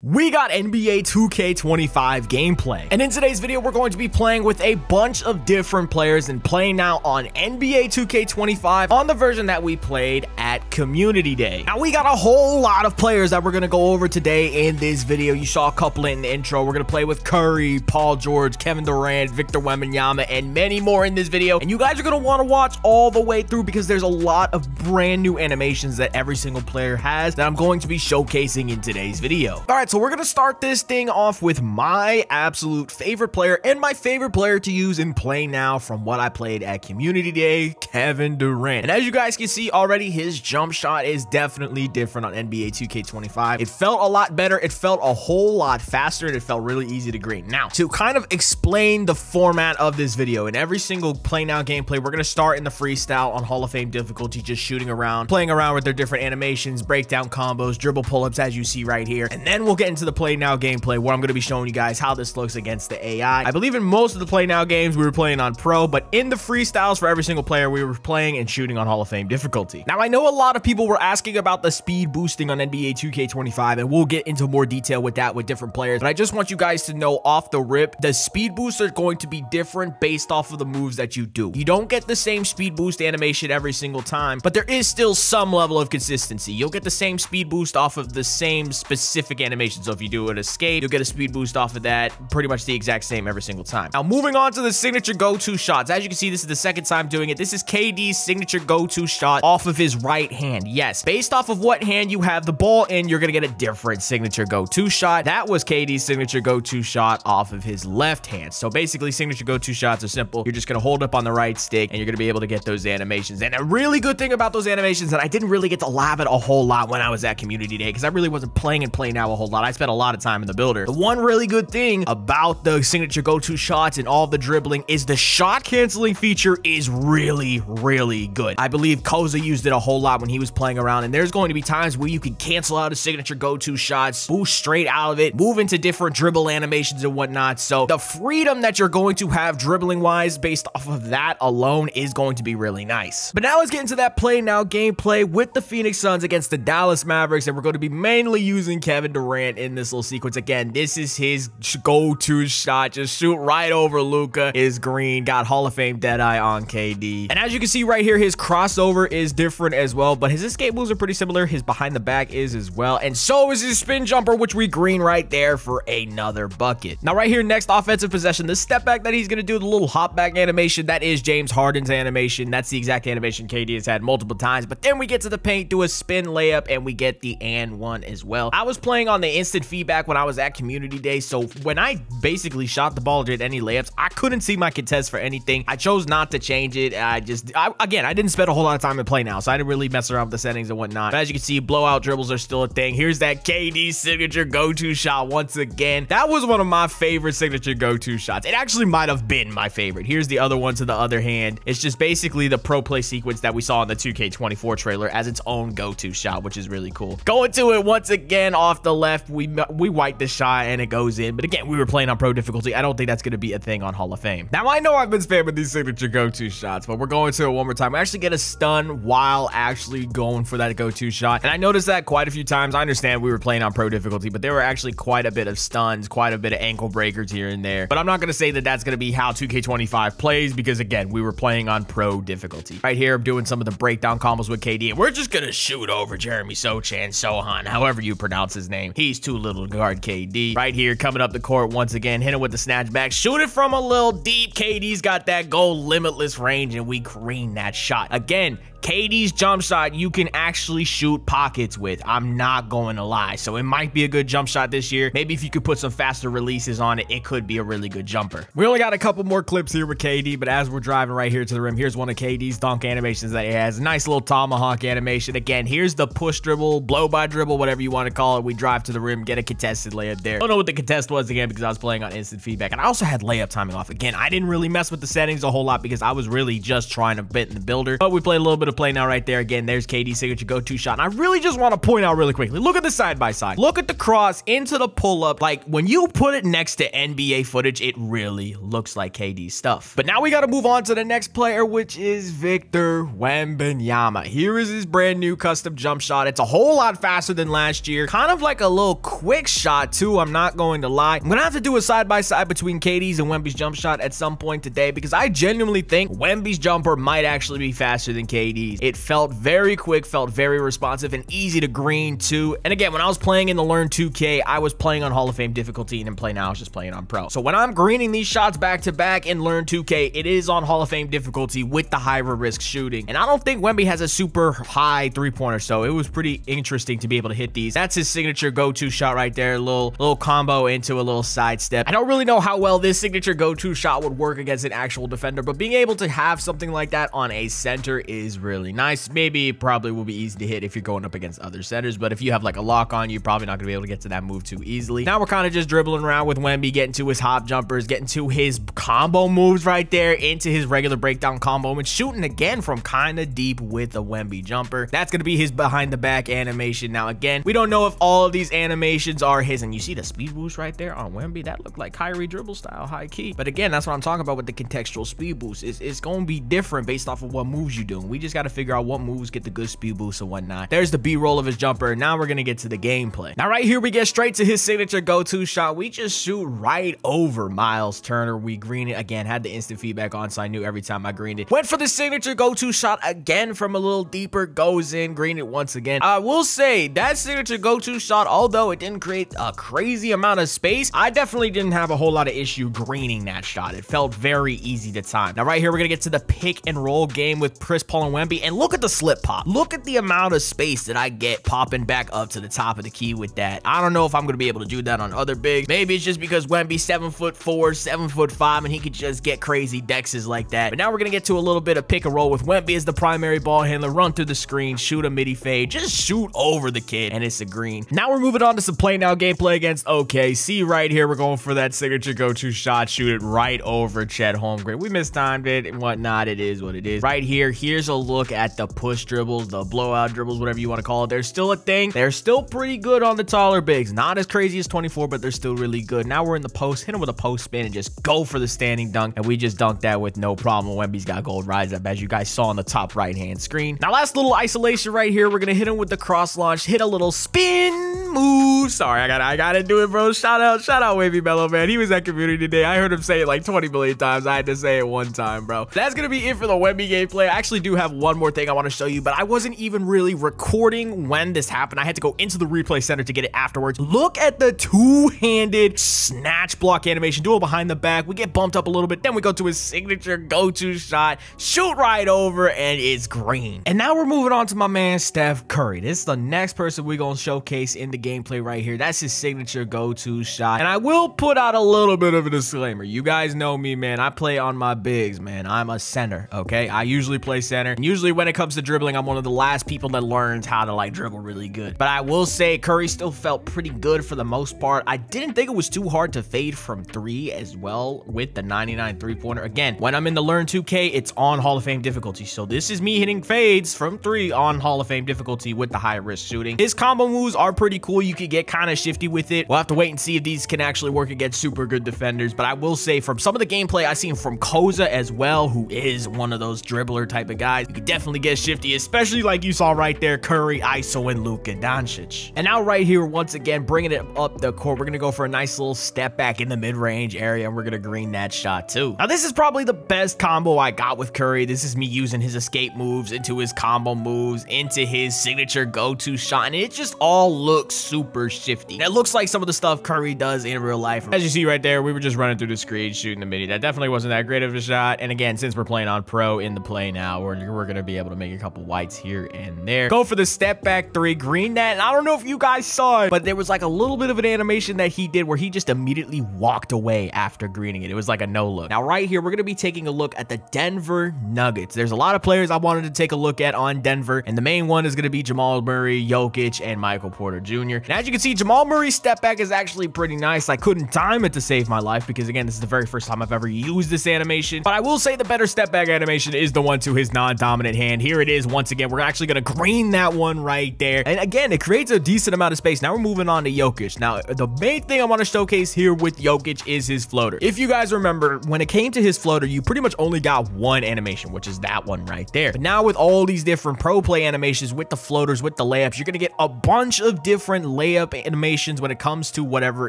We got NBA 2K25 gameplay, and in today's video we're going to be playing with a bunch of different players and playing now on NBA 2K25 on the version that we played at Community Day. Now we got a whole lot of players that we're going to go over today in this video. You saw a couple in the intro. We're going to play with Curry, Paul George, Kevin Durant, Victor Wembanyama, and many more in this video, and you guys are going to want to watch all the way through because there's a lot of brand new animations that every single player has that I'm going to be showcasing in today's video. All right, so we're going to start this thing off with my absolute favorite player and my favorite player to use in Play Now from what I played at Community Day, Kevin Durant. And as you guys can see already, his jump shot is definitely different on NBA 2K25. It felt a lot better. It felt a whole lot faster, and it felt really easy to green. Now, to kind of explain the format of this video, in every single Play Now gameplay, we're going to start in the freestyle on Hall of Fame difficulty, just shooting around, playing around with their different animations, breakdown combos, dribble pull-ups, as you see right here. And then we'll get into the Play Now gameplay where I'm going to be showing you guys how this looks against the AI. I believe in most of the Play Now games we were playing on Pro, but in the freestyles for every single player we were playing and shooting on Hall of Fame difficulty. Now I know a lot of people were asking about the speed boosting on NBA 2K25, and we'll get into more detail with that with different players, but I just want you guys to know off the rip, the speed boosts are going to be different based off of the moves that you do. You don't get the same speed boost animation every single time, but there is still some level of consistency. You'll get the same speed boost off of the same specific animation. So if you do an escape, you'll get a speed boost off of that, pretty much the exact same every single time. Now moving on to the signature go-to shots. As you can see, this is the second time doing it. This is KD's signature go-to shot off of his right hand. Yes, based off of what hand you have the ball in, you're gonna get a different signature go-to shot. That was KD's signature go-to shot off of his left hand. So basically, signature go-to shots are simple. You're just gonna hold up on the right stick and you're gonna be able to get those animations. And a really good thing about those animations that I didn't really get to lab it a whole lot when I was at Community Day, because I really wasn't playing and Play Now a whole lot. I spent a lot of time in the builder. The one really good thing about the signature go-to shots and all the dribbling is the shot canceling feature is really good. I believe Koza used it a whole lot when he was playing around, and there's going to be times where you can cancel out a signature go-to shots, boost straight out of it, move into different dribble animations and whatnot. So the freedom that you're going to have dribbling wise based off of that alone is going to be really nice. But now let's get into that Play Now gameplay with the Phoenix Suns against the Dallas Mavericks, and we're going to be mainly using Kevin Durant in this little sequence. Again, this is his go-to shot. Just shoot right over Luka. Is green. Got Hall of Fame Deadeye on KD. And as you can see right here, his crossover is different as well, but his escape moves are pretty similar. His behind the back is as well. And so is his spin jumper, which we green right there for another bucket. Now right here, next offensive possession, the step back that he's going to do, the little hop back animation, that is James Harden's animation. That's the exact animation KD has had multiple times. But then we get to the paint, do a spin layup, and we get the and one as well. I was playing on the instant feedback when I was at Community Day, so when I basically shot the ball or did any layups, I couldn't see my contest for anything. I chose not to change it. Again, I didn't spend a whole lot of time in Play Now, so I didn't really mess around with the settings and whatnot. But as you can see, blowout dribbles are still a thing. Here's that KD signature go-to shot once again. That was one of my favorite signature go-to shots. It actually might have been my favorite. Here's the other one to the other hand. It's just basically the pro play sequence that we saw in the 2K24 trailer as its own go-to shot, which is really cool. Going to it once again off the left. We wipe the shot and it goes in. But again, we were playing on pro difficulty. I don't think that's going to be a thing on Hall of Fame. Now, I know I've been spamming these signature go-to shots, but we're going to it one more time. We actually get a stun while actually going for that go-to shot. And I noticed that quite a few times. I understand we were playing on pro difficulty, but there were actually quite a bit of stuns, quite a bit of ankle breakers here and there. But I'm not going to say that that's going to be how 2K25 plays because, again, we were playing on pro difficulty. Right here, I'm doing some of the breakdown combos with KD, and we're just going to shoot over Jeremy Sochan, Sohan, however you pronounce his name. He's too little to guard KD. Right here, coming up the court once again, hit him with the snatch back, shoot it from a little deep. KD's got that goal limitless range, and we green that shot. Again, KD's jump shot you can actually shoot pockets with. I'm not going to lie. So it might be a good jump shot this year. Maybe if you could put some faster releases on it, it could be a really good jumper. We only got a couple more clips here with KD, but as we're driving right here to the rim, here's one of KD's dunk animations that he has. A nice little tomahawk animation. Again, here's the push dribble, blow by dribble, whatever you want to call it. We drive to the rim, get a contested layup there. I don't know what the contest was again because I was playing on instant feedback, and I also had layup timing off. Again, I didn't really mess with the settings a whole lot because I was really just trying to bit in the builder, but we played a little bit of play now right there. Again, there's KD's signature go-to shot. And I really just want to point out really quickly, look at the side-by-side. Look at the cross into the pull-up. Like, when you put it next to NBA footage, it really looks like KD's stuff. But now we got to move on to the next player, which is Victor Wembanyama. Here is his brand new custom jump shot. It's a whole lot faster than last year. Kind of like a little quick shot, too. I'm not going to lie. I'm going to have to do a side-by-side between KD's and Wemby's jump shot at some point today, because I genuinely think Wemby's jumper might actually be faster than KD's. It felt very quick, felt very responsive, and easy to green too. And again, when I was playing in the Learn 2K, I was playing on Hall of Fame difficulty, and in Play Now I was just playing on Pro. So when I'm greening these shots back to back in Learn 2K, it is on Hall of Fame difficulty with the higher risk shooting. And I don't think Wemby has a super high three-pointer, so it was pretty interesting to be able to hit these. That's his signature go-to shot right there. Little combo into a little sidestep. I don't really know how well this signature go-to shot would work against an actual defender, but being able to have something like that on a center is really nice. Maybe it probably will be easy to hit if you're going up against other centers, but if you have like a lock on, you're probably not gonna be able to get to that move too easily. Now we're kind of just dribbling around with Wemby, getting to his hop jumpers, getting to his combo moves right there, into his regular breakdown combo, and shooting again from kind of deep with a Wemby jumper. That's gonna be his behind the back animation. Now again, we don't know if all of these animations are his, and you see the speed boost right there on Wemby. That looked like Kyrie dribble style, high key. But again, that's what I'm talking about with the contextual speed boost. It's going to be different based off of what moves you're doing. We just got to figure out what moves get the good speed boost and whatnot. There's the B-roll of his jumper. Now we're going to get to the gameplay. Now right here, we get straight to his signature go-to shot. We just shoot right over Miles Turner. We green it again, had the instant feedback on, so I knew every time I greened it. Went for the signature go-to shot again from a little deeper, goes in, green it once again. I will say that signature go-to shot, although it didn't create a crazy amount of space, I definitely didn't have a whole lot of issue greening that shot. It felt very easy to time. Now right here, we're gonna get to the pick and roll game with Chris Paul and Wemby, and look at the slip pop. Look at the amount of space that I get popping back up to the top of the key with that. I don't know if I'm gonna be able to do that on other bigs. Maybe it's just because Wemby's 7'4", 7'5", and he could just get crazy dexes like that. But now we're gonna get to a little bit of pick and roll with Wemby as the primary ball handler. Run through the screen, shoot a midi fade, just shoot over the kid, and it's a green. Now we're moving on to some Play Now gameplay against OKC. Right here, we're going for that signature go-to shot, shoot it right over Chet Holmgren. We mistimed it and whatnot. It is what it is. Right here, here's a look at the push dribbles, the blowout dribbles, whatever you want to call it. They're still a thing. They're still pretty good on the taller bigs. Not as crazy as 24, but they're still really good. Now we're in the post. Hit him with a post spin and just go for the standing dunk, and we just dunked that with no problem. Wemby's got gold rise up, as you guys saw on the top right-hand screen. Now last little isolation right here. We're gonna hit him with the cross launch, hit a little spin move. Sorry, I gotta do it, bro. Shout out Wavy Mellow, man. He was at community today. I heard him say it like 20 million times. I had to say it one time, bro. That's gonna be it for the Wemby gameplay. I actually do have one more thing I want to show you, but I wasn't even really recording when this happened. I had to go into the replay center to get it afterwards. Look at the two-handed snatch block animation. Do it behind the back. We get bumped up a little bit. Then we go to his signature go-to shot. Shoot right over, and it's green. And now we're moving on to my man, Steph Curry. This is the next person we're going to showcase in the gameplay right here. That's his signature go-to shot. And I will put out a little bit of a disclaimer. You guys know me, man. I play on my bigs, man. I'm a center, okay? I usually play center. And usually when it comes to dribbling, I'm one of the last people that learns how to like dribble really good. But I will say Curry still felt pretty good for the most part. I didn't think it was too hard to fade from 3 as well with the 99 three-pointer. Again, when I'm in the Learn 2K, it's on Hall of Fame difficulty. So this is me hitting fades from 3 on Hall of Fame difficulty with the high risk shooting. His combo moves are pretty cool. You could get kind of shifty with it. We'll have to wait and see if these can actually work against super good defenders. But I will say from some of the gameplay I've seen from Koza as well, who is one of those dribbler type of guys, you could definitely get shifty, especially like you saw right there, Curry, ISO, and Luka Doncic. And now right here, once again, bringing it up the court, we're going to go for a nice little step back in the mid-range area, and we're going to green that shot too. Now, this is probably the best combo I got with Curry. This is me using his escape moves into his combo moves, into his signature go-to shot, and it just all looks super shifty. And it looks like some of the stuff Curry does in real life. As you see right there, we were just running through the screen, shooting the midi. That definitely wasn't that great of a shot. And again, since we're playing on pro in the Play Now, we're going to be able to make a couple whites here and there. Go for the step back 3, green that. And I don't know if you guys saw it, but there was like a little bit of an animation that he did where he just immediately completely walked away after greeting it. It was like a no look. Now right here, we're going to be taking a look at the Denver Nuggets. There's a lot of players I wanted to take a look at on Denver, and the main one is going to be Jamal Murray, Jokic, and Michael Porter Jr. And as you can see, Jamal Murray's step back is actually pretty nice. I couldn't time it to save my life because, again, this is the very first time I've ever used this animation, but I will say the better step back animation is the one to his non-dominant hand. Here it is once again. We're actually going to green that one right there, and again, it creates a decent amount of space. Now we're moving on to Jokic. Now the main thing I want to showcase here with Jokic is his floater. If you guys remember, when it came to his floater, you pretty much only got one animation, which is that one right there. But now with all these different pro play animations, with the floaters, with the layups, you're going to get a bunch of different layup animations when it comes to whatever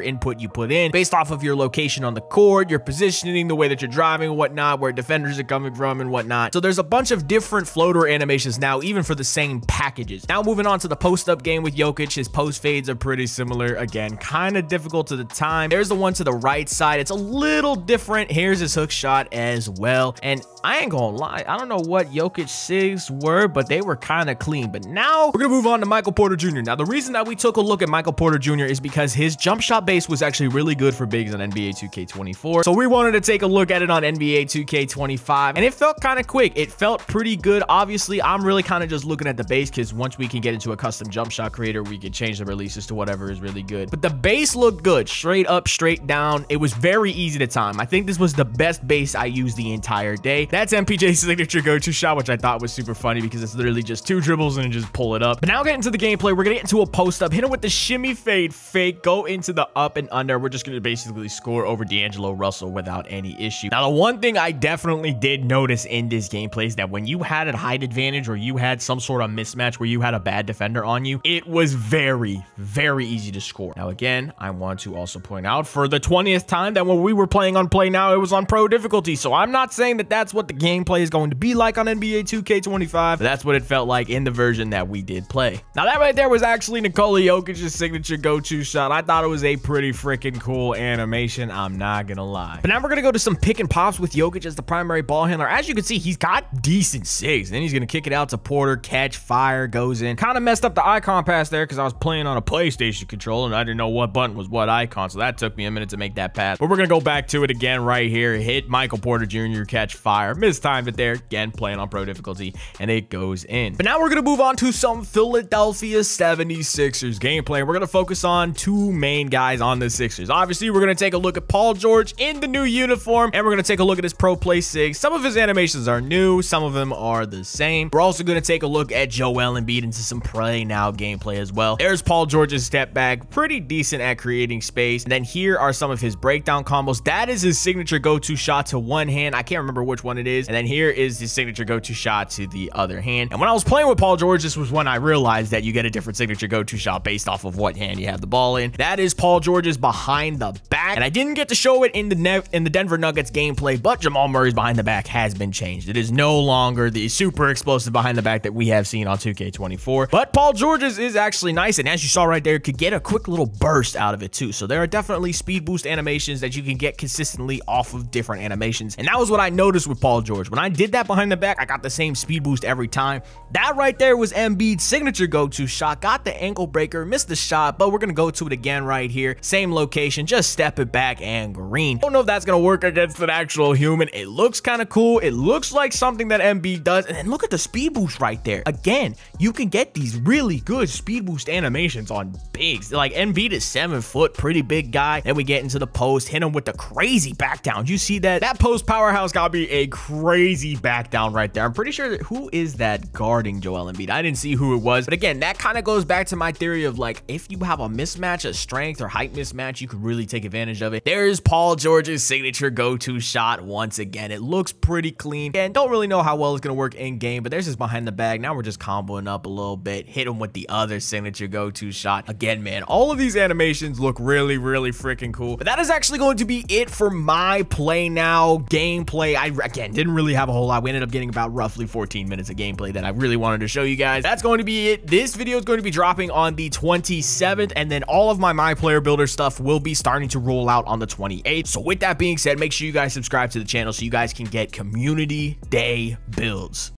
input you put in, based off of your location on the court, your positioning, the way that you're driving and whatnot, where defenders are coming from and whatnot. So there's a bunch of different floater animations now, even for the same packages. Now moving on to the post-up game with Jokic, his post fades are pretty similar. Again, kind of difficult to the time. There's the one to the right side. It's a little different. Here's his hook shot as well. And I ain't gonna lie, I don't know what Jokic's sigs were, but they were kind of clean. But now we're gonna move on to Michael Porter Jr. Now, the reason that we took a look at Michael Porter Jr. is because his jump shot base was actually really good for bigs on NBA 2K24. So we wanted to take a look at it on NBA 2K25, and it felt kind of quick. It felt pretty good. Obviously, I'm really kind of just looking at the base because once we can get into a custom jump shot creator, we can change the releases to whatever is really good. But the base looked good, straight up, straight down. It was very easy to time. I think this was the best base I used the entire day. That's MPJ's signature go-to shot, which I thought was super funny because it's literally just two dribbles and just pull it up. But now getting into the gameplay, we're gonna get into a post-up, hit him with the shimmy fade fake, go into the up and under. We're just gonna basically score over D'Angelo Russell without any issue. Now, the one thing I definitely did notice in this gameplay is that when you had a height advantage or you had some sort of mismatch where you had a bad defender on you, it was very, very easy to score. Now, again, I want to also point out for the 20th time that when we were playing on Play Now, it was on pro difficulty. So I'm not saying that that's what the gameplay is going to be like on NBA 2K25, but that's what it felt like in the version that we did play. Now, that right there was actually Nikola Jokic's signature go-to shot. I thought it was a pretty freaking cool animation, I'm not gonna lie. But now we're gonna go to some pick and pops with Jokic as the primary ball handler. As you can see, he's got decent sigs. Then he's gonna kick it out to Porter, catch, fire, goes in. Kind of messed up the icon pass there because I was playing on a PlayStation controller and I didn't know what button was what icon, so that took me a minute to make that pass. But we're gonna go back to it again right here. Hit Michael Porter Jr., catch, fire, mistimed it there. Again, playing on pro difficulty, and it goes in. But now we're gonna move on to some Philadelphia 76ers gameplay. We're gonna focus on two main guys on the Sixers. Obviously, we're gonna take a look at Paul George in the new uniform, and we're gonna take a look at his pro play sig. Some of his animations are new, some of them are the same. We're also gonna take a look at Joel Embiid into some Play Now gameplay as well. There's Paul George's step back, pretty decent at creating space. And then here are some of his breakdown combos. That is his signature go-to shot to one hand. I can't remember which one it is. And then here is his signature go-to shot to the other hand. And when I was playing with Paul George, this was when I realized that you get a different signature go-to shot based off of what hand you have the ball in. That is Paul George's behind the back. And I didn't get to show it in the Denver Nuggets gameplay, but Jamal Murray's behind the back has been changed. It is no longer the super explosive behind the back that we have seen on 2K24. But Paul George's is actually nice, and as you saw right there, could get a quick little burst out of it too. So there are definitely speed boost animations that you can get consistently off of different animations. And that was what I noticed with Paul George. When I did that behind the back, I got the same speed boost every time. That right there was Embiid's signature go-to shot. Got the ankle breaker, missed the shot, but we're gonna go to it again right here. Same location, just step it back and green. Don't know if that's gonna work against an actual human. It looks kind of cool. It looks like something that Embiid does. And then look at the speed boost right there. Again, you can get these really good speed boost animations on bigs. Like Embiid is 7 foot, pretty big guy. Then we get into the post, hit him with the crazy back down. You see that? That post powerhouse got me a crazy back down right there. I'm pretty sure that who is that guarding Joel Embiid? I didn't see who it was. But again, that kind of goes back to my theory of like, if you have a mismatch, a strength or height mismatch, you could really take advantage of it. There's Paul George's signature go-to shot once again. It looks pretty clean and don't really know how well it's going to work in game, but there's his behind the bag. Now we're just comboing up a little bit, hit him with the other signature go-to shot. Again, man, all of these animations look really, really freaking cool. But that is actually going to be it for my Play Now gameplay. I, again, didn't really have a whole lot. We ended up getting about roughly 14 minutes of gameplay that I really wanted to show you guys. That's going to be it. This video is going to be dropping on the 27th, and then all of my Player Builder stuff will be starting to roll out on the 28th. So with that being said, make sure you guys subscribe to the channel so you guys can get community day builds.